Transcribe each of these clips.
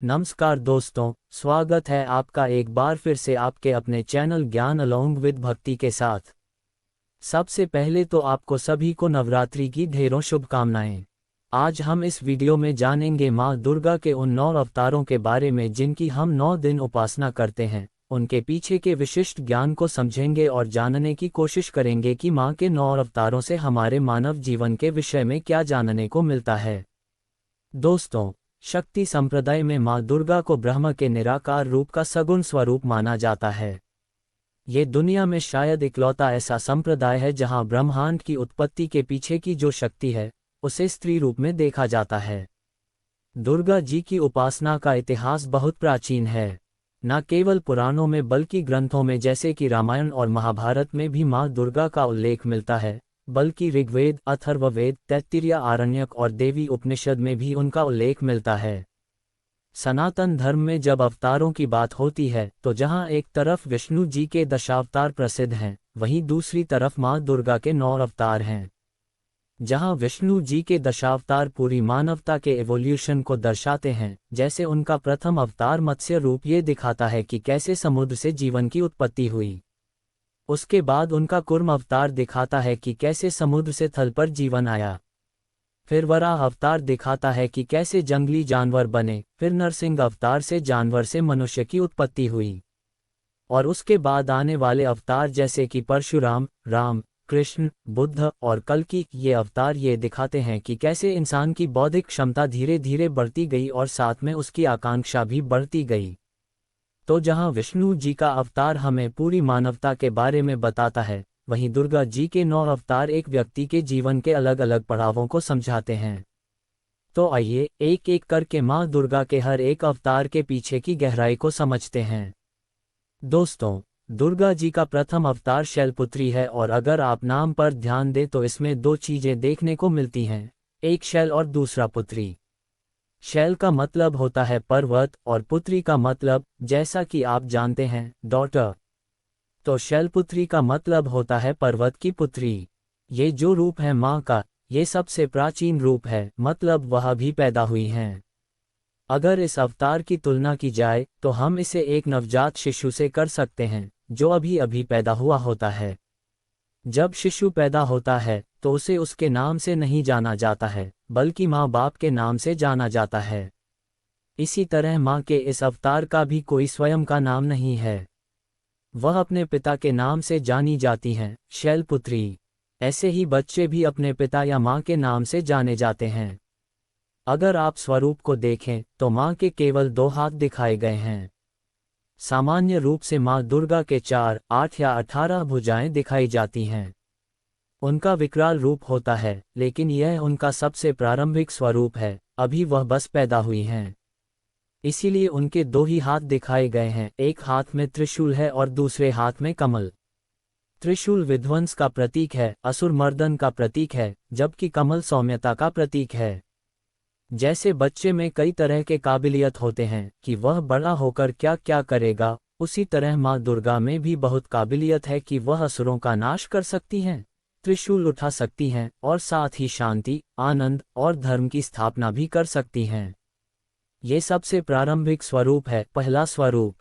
नमस्कार दोस्तों, स्वागत है आपका एक बार फिर से आपके अपने चैनल ज्ञान अलोंग विद भक्ति के साथ। सबसे पहले तो आपको सभी को नवरात्रि की ढेरों शुभकामनाएं। आज हम इस वीडियो में जानेंगे माँ दुर्गा के उन 9 अवतारों के बारे में जिनकी हम 9 दिन उपासना करते हैं। उनके पीछे के विशिष्ट ज्ञान को समझेंगे और जानने की कोशिश करेंगे कि माँ के 9 अवतारों से हमारे मानव जीवन के विषय में क्या जानने को मिलता है। दोस्तों, शक्ति संप्रदाय में माँ दुर्गा को ब्रह्म के निराकार रूप का सगुण स्वरूप माना जाता है। ये दुनिया में शायद इकलौता ऐसा संप्रदाय है जहाँ ब्रह्मांड की उत्पत्ति के पीछे की जो शक्ति है उसे स्त्री रूप में देखा जाता है। दुर्गा जी की उपासना का इतिहास बहुत प्राचीन है। न केवल पुराणों में बल्कि ग्रंथों में जैसे कि रामायण और महाभारत में भी माँ दुर्गा का उल्लेख मिलता है, बल्कि ऋग्वेद, अथर्ववेद, तैत्तिरीय आरण्यक और देवी उपनिषद में भी उनका उल्लेख मिलता है। सनातन धर्म में जब अवतारों की बात होती है तो जहां एक तरफ विष्णु जी के दशावतार प्रसिद्ध हैं, वहीं दूसरी तरफ माँ दुर्गा के 9 अवतार हैं। जहां विष्णु जी के दशावतार पूरी मानवता के एवोल्यूशन को दर्शाते हैं, जैसे उनका प्रथम अवतार मत्स्य रूप ये दिखाता है कि कैसे समुद्र से जीवन की उत्पत्ति हुई। उसके बाद उनका कूर्म अवतार दिखाता है कि कैसे समुद्र से थल पर जीवन आया। फिर वराह अवतार दिखाता है कि कैसे जंगली जानवर बने। फिर नरसिंह अवतार से जानवर से मनुष्य की उत्पत्ति हुई। और उसके बाद आने वाले अवतार जैसे कि परशुराम, राम, कृष्ण, बुद्ध और कल्कि, ये अवतार ये दिखाते हैं कि कैसे इंसान की बौद्धिक क्षमता धीरे धीरे बढ़ती गई और साथ में उसकी आकांक्षा भी बढ़ती गई। तो जहां विष्णु जी का अवतार हमें पूरी मानवता के बारे में बताता है, वहीं दुर्गा जी के 9 अवतार एक व्यक्ति के जीवन के अलग अलग पड़ावों को समझाते हैं। तो आइए एक एक करके माँ दुर्गा के हर एक अवतार के पीछे की गहराई को समझते हैं। दोस्तों, दुर्गा जी का प्रथम अवतार शैलपुत्री है और अगर आप नाम पर ध्यान दें तो इसमें 2 चीजें देखने को मिलती हैं, एक शैल और दूसरा पुत्री। शैल का मतलब होता है पर्वत और पुत्री का मतलब, जैसा कि आप जानते हैं, डॉटर। तो शैलपुत्री का मतलब होता है पर्वत की पुत्री। ये जो रूप है माँ का, ये सबसे प्राचीन रूप है, मतलब वह अभी पैदा हुई हैं। अगर इस अवतार की तुलना की जाए तो हम इसे एक नवजात शिशु से कर सकते हैं जो अभी अभी पैदा हुआ होता है। जब शिशु पैदा होता है तो उसे उसके नाम से नहीं जाना जाता है, बल्कि माँ बाप के नाम से जाना जाता है। इसी तरह माँ के इस अवतार का भी कोई स्वयं का नाम नहीं है, वह अपने पिता के नाम से जानी जाती हैं, शैलपुत्री। ऐसे ही बच्चे भी अपने पिता या माँ के नाम से जाने जाते हैं। अगर आप स्वरूप को देखें तो माँ के केवल 2 हाथ दिखाए गए हैं। सामान्य रूप से माँ दुर्गा के 4, 8 या 18 भुजाएं दिखाई जाती हैं। उनका विकराल रूप होता है, लेकिन यह उनका सबसे प्रारंभिक स्वरूप है, अभी वह बस पैदा हुई हैं। इसीलिए उनके 2 ही हाथ दिखाए गए हैं, एक हाथ में त्रिशूल है और दूसरे हाथ में कमल। त्रिशूल विध्वंस का प्रतीक है, असुर मर्दन का प्रतीक है, जबकि कमल सौम्यता का प्रतीक है। जैसे बच्चे में कई तरह के काबिलियत होते हैं कि वह बड़ा होकर क्या क्या करेगा, उसी तरह माँ दुर्गा में भी बहुत काबिलियत है कि वह असुरों का नाश कर सकती हैं, त्रिशूल उठा सकती हैं और साथ ही शांति, आनंद और धर्म की स्थापना भी कर सकती हैं। ये सबसे प्रारंभिक स्वरूप है, पहला स्वरूप।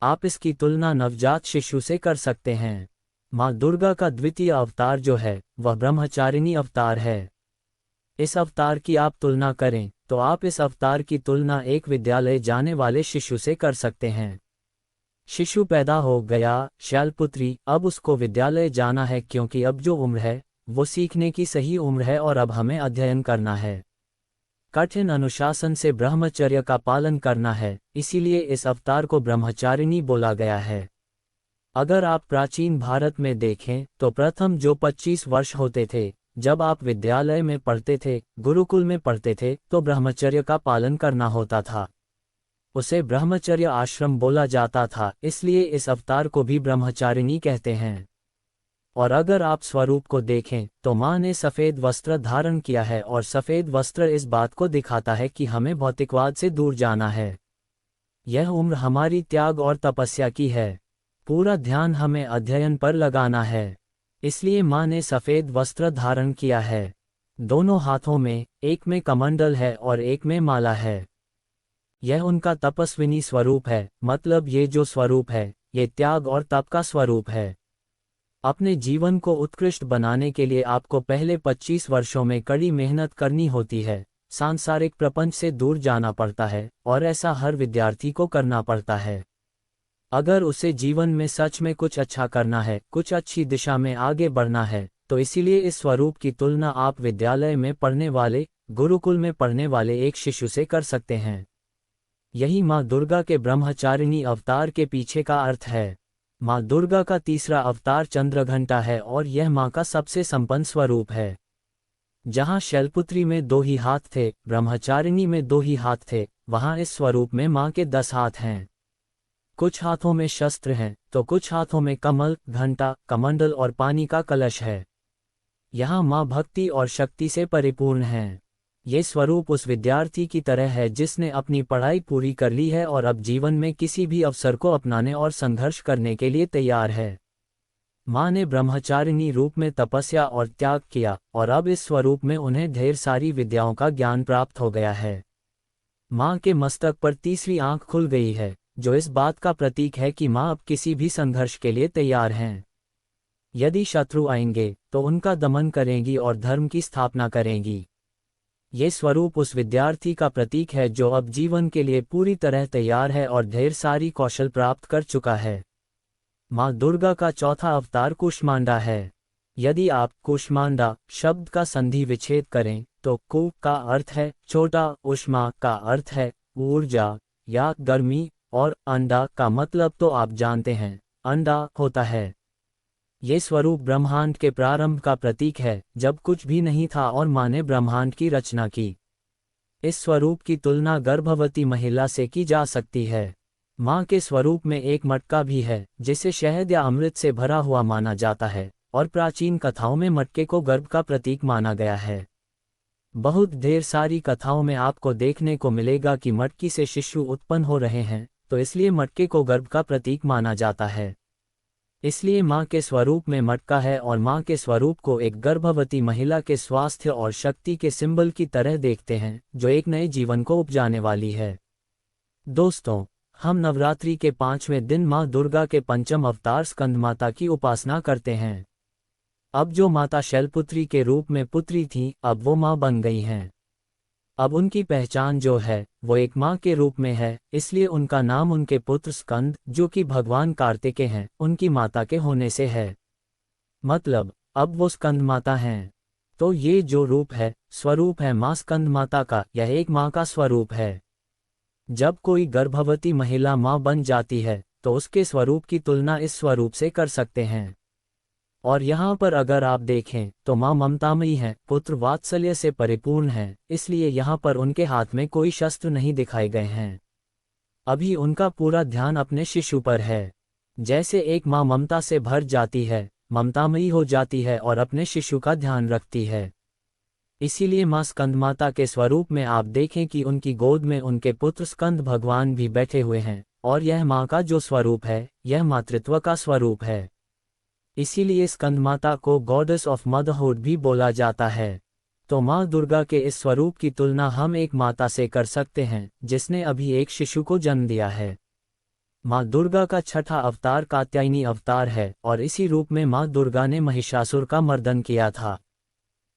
आप इसकी तुलना नवजात शिशु से कर सकते हैं। माँ दुर्गा का द्वितीय अवतार जो है वह ब्रह्मचारिणी अवतार है। इस अवतार की आप तुलना करें तो आप इस अवतार की तुलना एक विद्यालय जाने वाले शिशु से कर सकते हैं। शिशु पैदा हो गया, शैलपुत्री, अब उसको विद्यालय जाना है क्योंकि अब जो उम्र है वो सीखने की सही उम्र है और अब हमें अध्ययन करना है। कठिन अनुशासन से ब्रह्मचर्य का पालन करना है, इसीलिए इस अवतार को ब्रह्मचारिणी बोला गया है। अगर आप प्राचीन भारत में देखें तो प्रथम जो 25 वर्ष होते थे, जब आप विद्यालय में पढ़ते थे, गुरुकुल में पढ़ते थे, तो ब्रह्मचर्य का पालन करना होता था। उसे ब्रह्मचर्य आश्रम बोला जाता था, इसलिए इस अवतार को भी ब्रह्मचारिणी कहते हैं। और अगर आप स्वरूप को देखें तो माँ ने सफ़ेद वस्त्र धारण किया है और सफ़ेद वस्त्र इस बात को दिखाता है कि हमें भौतिकवाद से दूर जाना है। यह उम्र हमारी त्याग और तपस्या की है, पूरा ध्यान हमें अध्ययन पर लगाना है, इसलिए माँ ने सफ़ेद वस्त्र धारण किया है। दोनों हाथों में, एक में कमंडल है और एक में माला है। यह उनका तपस्विनी स्वरूप है, मतलब ये जो स्वरूप है, ये त्याग और तप का स्वरूप है। अपने जीवन को उत्कृष्ट बनाने के लिए आपको पहले 25 वर्षों में कड़ी मेहनत करनी होती है, सांसारिक प्रपंच से दूर जाना पड़ता है, और ऐसा हर विद्यार्थी को करना पड़ता है। अगर उसे जीवन में सच में कुछ अच्छा करना है, कुछ अच्छी दिशा में आगे बढ़ना है, तो इसीलिए इस स्वरूप की तुलना आप विद्यालय में पढ़ने वाले, गुरुकुल में पढ़ने वाले एक शिशु से कर सकते हैं। यही माँ दुर्गा के ब्रह्मचारिणी अवतार के पीछे का अर्थ है। माँ दुर्गा का तीसरा अवतार चंद्रघंटा है और यह माँ का सबसे संपन्न स्वरूप है। जहाँ शैलपुत्री में 2 ही हाथ थे, ब्रह्मचारिणी में 2 ही हाथ थे, वहाँ इस स्वरूप में माँ के 10 हाथ हैं। कुछ हाथों में शस्त्र हैं, तो कुछ हाथों में कमल, घंटा, कमंडल और पानी का कलश है। यहाँ माँ भक्ति और शक्ति से परिपूर्ण हैं। ये स्वरूप उस विद्यार्थी की तरह है जिसने अपनी पढ़ाई पूरी कर ली है और अब जीवन में किसी भी अवसर को अपनाने और संघर्ष करने के लिए तैयार है। माँ ने ब्रह्मचारिणी रूप में तपस्या और त्याग किया, और अब इस स्वरूप में उन्हें ढेर सारी विद्याओं का ज्ञान प्राप्त हो गया है। माँ के मस्तक पर तीसरी आंख खुल गई है, जो इस बात का प्रतीक है कि माँ अब किसी भी संघर्ष के लिए तैयार हैं। यदि शत्रु आएंगे तो उनका दमन करेंगी और धर्म की स्थापना करेंगी। ये स्वरूप उस विद्यार्थी का प्रतीक है जो अब जीवन के लिए पूरी तरह तैयार है और ढेर सारी कौशल प्राप्त कर चुका है। माँ दुर्गा का चौथा अवतार कूष्मांडा है। यदि आप कूष्मांडा शब्द का संधि विच्छेद करें तो कु का अर्थ है छोटा, उष्मा का अर्थ है ऊर्जा या गर्मी, और अंडा का मतलब तो आप जानते हैं, अंडा होता है। ये स्वरूप ब्रह्मांड के प्रारंभ का प्रतीक है, जब कुछ भी नहीं था और माँ ने ब्रह्मांड की रचना की। इस स्वरूप की तुलना गर्भवती महिला से की जा सकती है। माँ के स्वरूप में एक मटका भी है, जिसे शहद या अमृत से भरा हुआ माना जाता है, और प्राचीन कथाओं में मटके को गर्भ का प्रतीक माना गया है। बहुत ढेर सारी कथाओं में आपको देखने को मिलेगा कि मटकी से शिशु उत्पन्न हो रहे हैं, तो इसलिए मटके को गर्भ का प्रतीक माना जाता है। इसलिए माँ के स्वरूप में मटका है और माँ के स्वरूप को एक गर्भवती महिला के स्वास्थ्य और शक्ति के सिंबल की तरह देखते हैं, जो एक नए जीवन को उपजाने वाली है। दोस्तों, हम नवरात्रि के 5वें दिन माँ दुर्गा के पंचम अवतार स्कंदमाता की उपासना करते हैं। अब जो माता शैलपुत्री के रूप में पुत्री थीं, अब वो माँ बन गई हैं। अब उनकी पहचान जो है वो एक माँ के रूप में है, इसलिए उनका नाम उनके पुत्र स्कंद, जो कि भगवान कार्तिकेय हैं, उनकी माता के होने से है। मतलब अब वो स्कंद माता हैं। तो ये जो रूप है, स्वरूप है माँ स्कंद माता का, यह एक माँ का स्वरूप है। जब कोई गर्भवती महिला माँ बन जाती है तो उसके स्वरूप की तुलना इस स्वरूप से कर सकते हैं। और यहाँ पर अगर आप देखें तो माँ ममतामयी हैं, पुत्र वात्सल्य से परिपूर्ण हैं, इसलिए यहाँ पर उनके हाथ में कोई शस्त्र नहीं दिखाए गए हैं। अभी उनका पूरा ध्यान अपने शिशु पर है। जैसे एक माँ ममता से भर जाती है, ममतामयी हो जाती है और अपने शिशु का ध्यान रखती है। इसीलिए माँ स्कंदमाता के स्वरूप में आप देखें कि उनकी गोद में उनके पुत्र स्कंद भगवान भी बैठे हुए हैं, और यह माँ का जो स्वरूप है, यह मातृत्व का स्वरूप है। इसीलिए स्कंदमाता को गॉडेस ऑफ मदरहुड भी बोला जाता है। तो माँ दुर्गा के इस स्वरूप की तुलना हम एक माता से कर सकते हैं, जिसने अभी एक शिशु को जन्म दिया है। माँ दुर्गा का छठा अवतार कात्यायनी अवतार है, और इसी रूप में माँ दुर्गा ने महिषासुर का मर्दन किया था।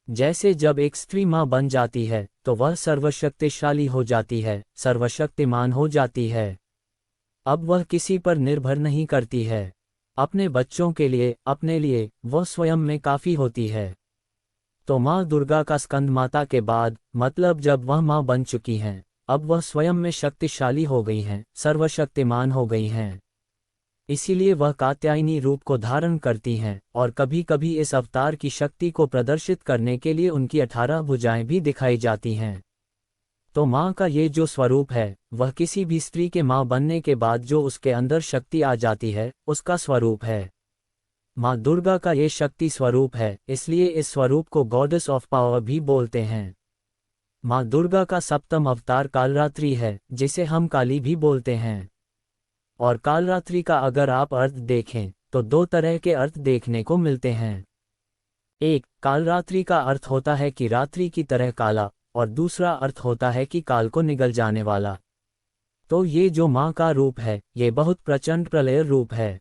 जैसे जब एक स्त्री माँ बन जाती है तो वह सर्वशक्तिशाली हो जाती है, सर्वशक्तिमान हो जाती है। अब वह किसी पर निर्भर नहीं करती है। अपने बच्चों के लिए, अपने लिए वह स्वयं में काफ़ी होती है। तो माँ दुर्गा का स्कंदमाता के बाद, मतलब जब वह माँ बन चुकी हैं, अब वह स्वयं में शक्तिशाली हो गई हैं, सर्वशक्तिमान हो गई हैं। इसीलिए वह कात्यायनी रूप को धारण करती हैं, और कभी कभी इस अवतार की शक्ति को प्रदर्शित करने के लिए उनकी 18 भुजाएं भी दिखाई जाती हैं। तो माँ का ये जो स्वरूप है, वह किसी भी स्त्री के माँ बनने के बाद जो उसके अंदर शक्ति आ जाती है, उसका स्वरूप है। माँ दुर्गा का ये शक्ति स्वरूप है, इसलिए इस स्वरूप को गॉडेस ऑफ पावर भी बोलते हैं। माँ दुर्गा का सप्तम अवतार कालरात्रि है, जिसे हम काली भी बोलते हैं। और कालरात्रि का अगर आप अर्थ देखें तो 2 तरह के अर्थ देखने को मिलते हैं। एक, कालरात्रि का अर्थ होता है कि रात्रि की तरह काला, और दूसरा अर्थ होता है कि काल को निगल जाने वाला। तो ये जो माँ का रूप है ये बहुत प्रचंड प्रलय रूप है।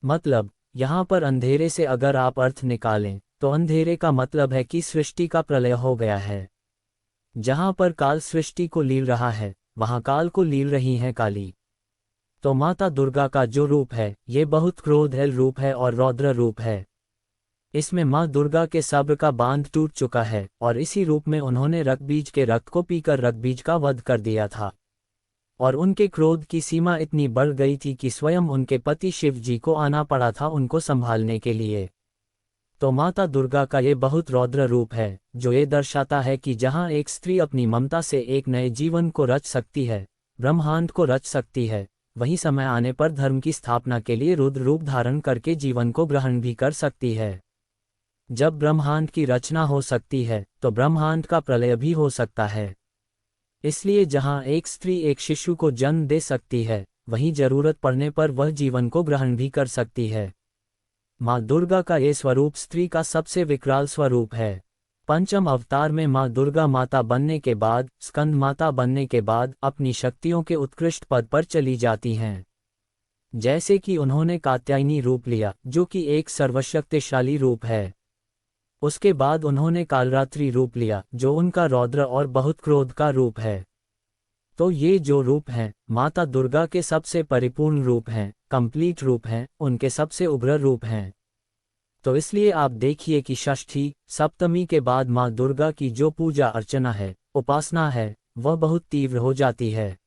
मतलब यहाँ पर अंधेरे से अगर आप अर्थ निकालें तो अंधेरे का मतलब है कि सृष्टि का प्रलय हो गया है। जहाँ पर काल सृष्टि को लील रहा है वहाँ काल को लील रही है काली। तो माता दुर्गा का जो रूप है ये बहुत क्रोधल रूप है और रौद्र रूप है। इसमें माँ दुर्गा के सब्र का बांध टूट चुका है और इसी रूप में उन्होंने रक्तबीज के रक्त को पीकर रक्तबीज का वध कर दिया था। और उनके क्रोध की सीमा इतनी बढ़ गई थी कि स्वयं उनके पति शिव जी को आना पड़ा था उनको संभालने के लिए। तो माता दुर्गा का ये बहुत रौद्र रूप है जो ये दर्शाता है कि जहाँ एक स्त्री अपनी ममता से एक नए जीवन को रच सकती है, ब्रह्मांड को रच सकती है, वहीं समय आने पर धर्म की स्थापना के लिए रुद्र रूप धारण करके जीवन को ग्रहण भी कर सकती है। जब ब्रह्मांड की रचना हो सकती है तो ब्रह्मांड का प्रलय भी हो सकता है। इसलिए जहाँ एक स्त्री एक शिशु को जन्म दे सकती है वहीं जरूरत पड़ने पर वह जीवन को ग्रहण भी कर सकती है। माँ दुर्गा का ये स्वरूप स्त्री का सबसे विकराल स्वरूप है। पंचम अवतार में माँ दुर्गा माता बनने के बाद, स्कंद माता बनने के बाद अपनी शक्तियों के उत्कृष्ट पद पर चली जाती हैं। जैसे कि उन्होंने कात्यायनी रूप लिया जो कि एक सर्वशक्तिशाली रूप है। उसके बाद उन्होंने कालरात्रि रूप लिया जो उनका रौद्र और बहुत क्रोध का रूप है। तो ये जो रूप हैं माता दुर्गा के सबसे परिपूर्ण रूप हैं, कंप्लीट रूप हैं, उनके सबसे उग्र रूप हैं। तो इसलिए आप देखिए कि षष्ठी सप्तमी के बाद माँ दुर्गा की जो पूजा अर्चना है, उपासना है, वह बहुत तीव्र हो जाती है।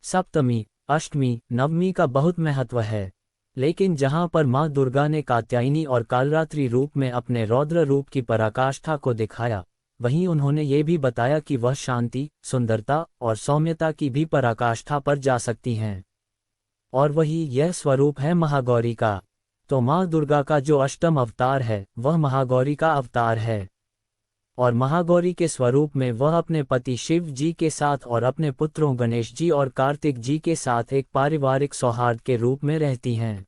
सप्तमी, अष्टमी, नवमी का बहुत महत्व है। लेकिन जहाँ पर माँ दुर्गा ने कात्यायनी और कालरात्रि रूप में अपने रौद्र रूप की पराकाष्ठा को दिखाया, वहीं उन्होंने ये भी बताया कि वह शांति, सुंदरता और सौम्यता की भी पराकाष्ठा पर जा सकती हैं। और वही यह स्वरूप है महागौरी का। तो माँ दुर्गा का जो अष्टम अवतार है वह महागौरी का अवतार है। और महागौरी के स्वरूप में वह अपने पति शिव जी के साथ और अपने पुत्रों गणेश जी और कार्तिक जी के साथ एक पारिवारिक सौहार्द के रूप में रहती हैं।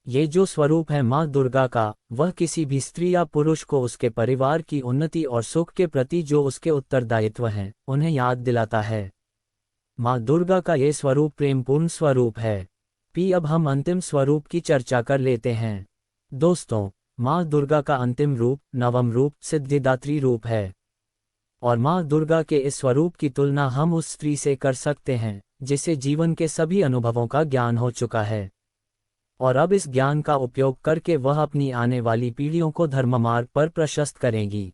ये जो स्वरूप है माँ दुर्गा का, वह किसी भी स्त्री या पुरुष को उसके परिवार की उन्नति और सुख के प्रति जो उसके उत्तरदायित्व हैं, उन्हें याद दिलाता है। माँ दुर्गा का ये स्वरूप प्रेमपूर्ण स्वरूप है। अब हम अंतिम स्वरूप की चर्चा कर लेते हैं। दोस्तों, माँ दुर्गा का अंतिम रूप, नवम रूप, सिद्धिदात्री रूप है। और माँ दुर्गा के इस स्वरूप की तुलना हम उस स्त्री से कर सकते हैं जिसे जीवन के सभी अनुभवों का ज्ञान हो चुका है। और अब इस ज्ञान का उपयोग करके वह अपनी आने वाली पीढ़ियों को धर्ममार्ग पर प्रशस्त करेंगी।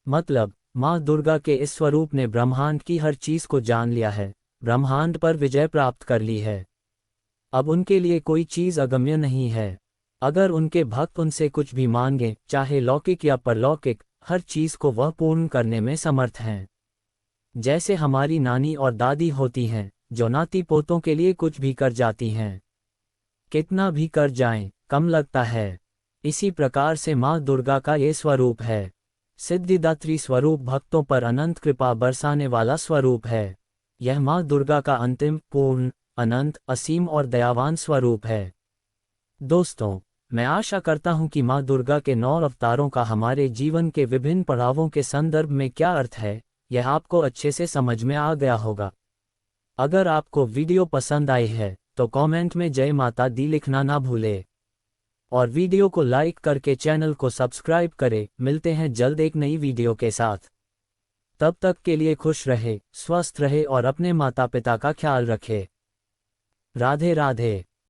मतलब, माँ दुर्गा के इस स्वरूप ने ब्रह्मांड की हर चीज को जान लिया है, ब्रह्मांड पर विजय प्राप्त कर ली है। अब उनके लिए कोई चीज अगम्य नहीं है। अगर उनके भक्त उनसे कुछ भी मांगे, चाहे लौकिक या परलौकिक, हर चीज को वह पूर्ण करने में समर्थ हैं। जैसे हमारी नानी और दादी होती हैं जो नाती पोतों के लिए कुछ भी कर जाती हैं। कितना भी कर जाएं, कम लगता है। इसी प्रकार से माँ दुर्गा का ये स्वरूप है। सिद्धिदात्री स्वरूप भक्तों पर अनंत कृपा बरसाने वाला स्वरूप है। यह माँ दुर्गा का अंतिम, पूर्ण, अनंत, असीम और दयावान स्वरूप है। दोस्तों, मैं आशा करता हूँ कि माँ दुर्गा के 9 अवतारों का हमारे जीवन के विभिन्न पड़ावों के संदर्भ में क्या अर्थ है, यह आपको अच्छे से समझ में आ गया होगा। अगर आपको वीडियो पसंद आई है तो कमेंट में जय माता दी लिखना ना भूले। और वीडियो को लाइक करके चैनल को सब्सक्राइब करें। मिलते हैं जल्द एक नई वीडियो के साथ। तब तक के लिए खुश रहे, स्वस्थ रहे और अपने माता पिता का ख्याल रखे। राधे राधे।